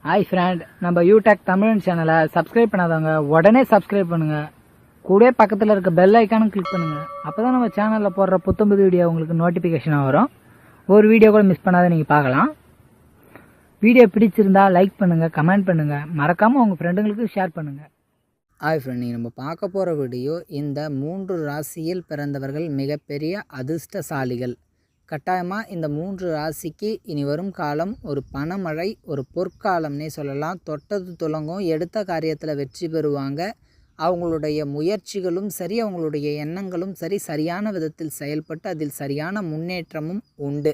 Hi friend, நம்ம யூடெக் தமிழ் சேனலை subscribe பண்ணாதவங்க உடனே சப்ஸ்கிரைப் பண்ணுங்க. கூட பக்கத்தில் இருக்க பெல் ஐக்கானும் கிளிக் பண்ணுங்க. அப்பதான் நம்ம சேனலில் போடுற புத்தம்புது வீடியோ உங்களுக்கு நோட்டிஃபிகேஷனாக வரும். ஒரு வீடியோ கூட மிஸ் பண்ணாத நீங்கள் பார்க்கலாம். வீடியோ பிடிச்சிருந்தா லைக் பண்ணுங்க, கமெண்ட் பண்ணுங்க, மறக்காம உங்க ஃப்ரெண்டுங்களுக்கு ஷேர் பண்ணுங்க. ஹாய் ஃப்ரெண்ட், நம்ம பார்க்க போகிற வீடியோ இந்த 3 ராசியில் பிறந்தவர்கள் மிகப்பெரிய அதிர்ஷ்டசாலிகள். கட்டாயமாக இந்த 3 ராசிக்கு இனி வரும் காலம் ஒரு பணமழை, ஒரு பொற்காலம்னே சொல்லலாம். தொட்டது துலங்கும், எடுத்த காரியத்தில் வெற்றி பெறுவாங்க. அவங்களுடைய முயற்சிகளும் சரி, அவங்களுடைய எண்ணங்களும் சரி, சரியான விதத்தில் செயல்பட்டு அதில் சரியான முன்னேற்றமும் உண்டு.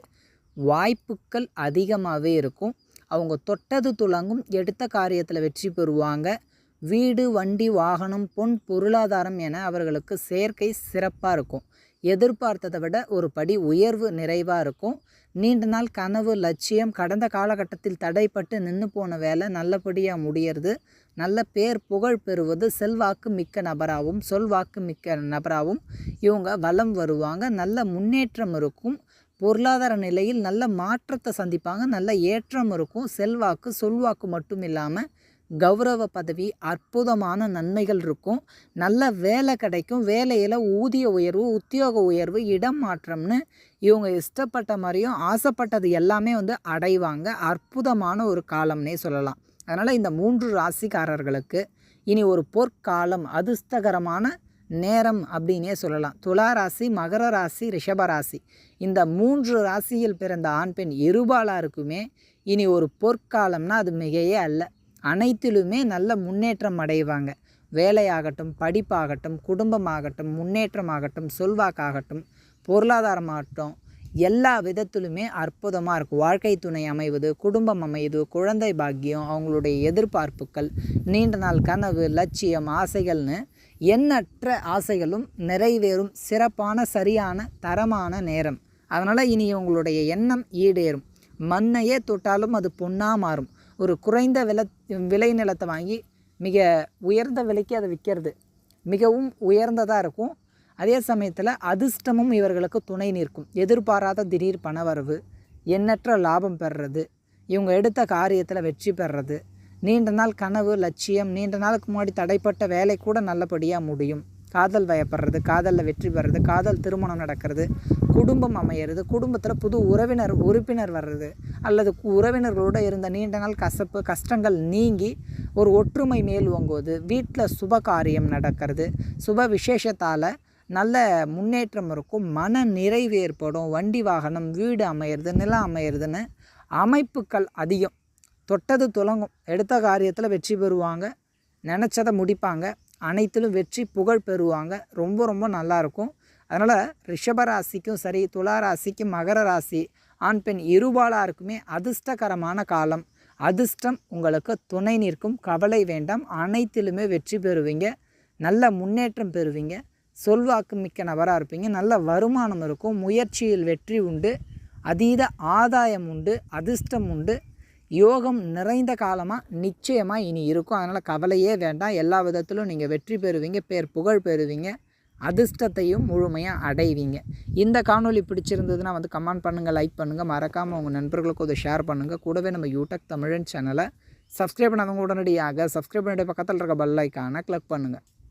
வாய்ப்புகள் அதிகமாகவே இருக்கும். அவங்க தொட்டது துலங்கும், எடுத்த காரியத்தில் வெற்றி பெறுவாங்க. வீடு, வண்டி, வாகனம், பொன், பொருளாதாரம் என அவர்களுக்கு சேர்க்கை சிறப்பாக இருக்கும். எதிர்பார்த்ததை விட ஒரு படி உயர்வு நிறைவாக இருக்கும். நீண்ட நாள் கனவு, லட்சியம், கடந்த காலகட்டத்தில் தடைப்பட்டு நின்று போன வேலை நல்லபடியாக முடியறது. நல்ல பேர் புகழ் பெறுவது, செல்வாக்கு மிக்க நபராகவும் சொல்வாக்கு மிக்க நபராகவும் இவங்க வலம் வருவாங்க. நல்ல முன்னேற்றம் இருக்கும். பொருளாதார நிலையில் நல்ல மாற்றத்தை சந்திப்பாங்க. நல்ல ஏற்றம் இருக்கும். செல்வாக்கு சொல்வாக்கு மட்டும் இல்லாமல் கௌரவ பதவி, அற்புதமான நன்மைகள் இருக்கும். நல்ல வேலை கிடைக்கும். வேலையில் ஊதிய உயர்வு, உத்தியோக உயர்வு, இடம் மாற்றம்னு இவங்க இஷ்டப்பட்ட மாதிரியும் ஆசைப்பட்டது எல்லாமே அடைவாங்க. அற்புதமான ஒரு காலம்னே சொல்லலாம். அதனால் இந்த 3 ராசிக்காரர்களுக்கு இனி ஒரு பொற்காலம், அதிர்ஷ்டகரமான நேரம் அப்படின்னே சொல்லலாம். துலா ராசி, மகர ராசி, ரிஷபராசி இந்த 3 ராசியில் பிறந்த ஆண் பெண் இருபாலாருக்குமே இனி ஒரு பொற்காலம்னா அது மிகையே அல்ல. அனைத்திலுமே நல்ல முன்னேற்றம் அடைவாங்க. வேலையாகட்டும், படிப்பாகட்டும், குடும்பமாகட்டும், முன்னேற்றமாகட்டும், சொல்வாக்காகட்டும், பொருளாதாரமாகட்டும், எல்லா விதத்திலுமே அற்புதமாக இருக்கும். வாழ்க்கை துணை அமைவது, குடும்பம் அமைவது, குழந்தை பாக்கியம், அவங்களுடைய எதிர்பார்ப்புகள், நீண்ட நாள் கனவு, லட்சியம், ஆசைகள்னு எண்ணற்ற ஆசைகளும் நிறைவேறும். சிறப்பான, சரியான, தரமான நேரம். அதனால் இனி உங்களுடைய எண்ணம் ஈடேறும். மண்ணையே தொட்டாலும் அது பொன்னாக மாறும். ஒரு குறைந்த விலை நிலத்தை வாங்கி மிக உயர்ந்த விலைக்கு அதை விற்கிறது மிகவும் உயர்ந்ததாக இருக்கும். அதே சமயத்தில் அதிர்ஷ்டமும் இவர்களுக்கு துணை நிற்கும். எதிர்பாராத திடீர் பணவரவு, எண்ணற்ற லாபம் பெறுறது, இவங்க எடுத்த காரியத்தில் வெற்றி பெறுறது, நீண்ட நாள் கனவு, லட்சியம், நீண்ட நாளுக்கு முன்னாடி தடைப்பட்ட வேலை கூட நல்லபடியாக முடியும். காதல் வயப்படுறது, காதலில் வெற்றி பெறுறது, காதல் திருமணம் நடக்கிறது, குடும்பம் அமையிறது, குடும்பத்தில் புது உறுப்பினர் வர்றது, அல்லது உறவினர்களோடு இருந்த நீண்ட நாள் கஷ்டங்கள் நீங்கி ஒரு ஒற்றுமை மேல் ஓங்குவது, வீட்டில் சுப காரியம் நடக்கிறது, சுப விசேஷத்தால் நல்ல முன்னேற்றம் இருக்கும். மன நிறைவு ஏற்படும். வண்டி வாகனம், வீடு அமையிறது, நிலம் அமையிறதுன்னு அமைப்புகள் அதிகம். தொட்டது துலங்கும், எடுத்த காரியத்தில் வெற்றி பெறுவாங்க. நினச்சதை முடிப்பாங்க. அனைத்திலும் வெற்றி புகழ் பெறுவாங்க. ரொம்ப ரொம்ப நல்லாயிருக்கும். அதனால் ரிஷபராசிக்கும் சரி, துலா ராசிக்கும், மகர ராசி ஆண் பெண் இருபாலாருக்குமே அதிர்ஷ்டகரமான காலம். அதிர்ஷ்டம் உங்களுக்கு துணை நிற்கும். கவலை வேண்டாம். அனைத்திலுமே வெற்றி பெறுவீங்க. நல்ல முன்னேற்றம் பெறுவீங்க. சொல்வாக்கு மிக்க நபராக இருப்பீங்க. நல்ல வருமானம் இருக்கும். முயற்சியில் வெற்றி உண்டு. அதீத ஆதாயம் உண்டு. அதிர்ஷ்டம் உண்டு. யோகம் நிறைந்த காலமாக நிச்சயமாக இனி இருக்கும். அதனால் கவலையே வேண்டாம். எல்லா விதத்திலும் நீங்கள் வெற்றி பெறுவீங்க. பேர் புகழ் பெறுவீங்க. அதிர்ஷ்டத்தையும் முழுமையாக அடைவீங்க. இந்த காணொலி பிடிச்சிருந்ததுன்னா கமெண்ட் பண்ணுங்கள், லைக் பண்ணுங்கள், மறக்காமல் உங்கள் நண்பர்களுக்கு அதை ஷேர் பண்ணுங்கள். கூடவே நம்ம யூடெக் தமிழன் சேனலை சப்ஸ்கிரைப் பண்ணாதவங்க உடனடியாக சப்ஸ்கிரைப் பண்ணிட்டு பக்கத்தில் இருக்க பெல் ஐக்கானை கிளிக் பண்ணுங்கள்.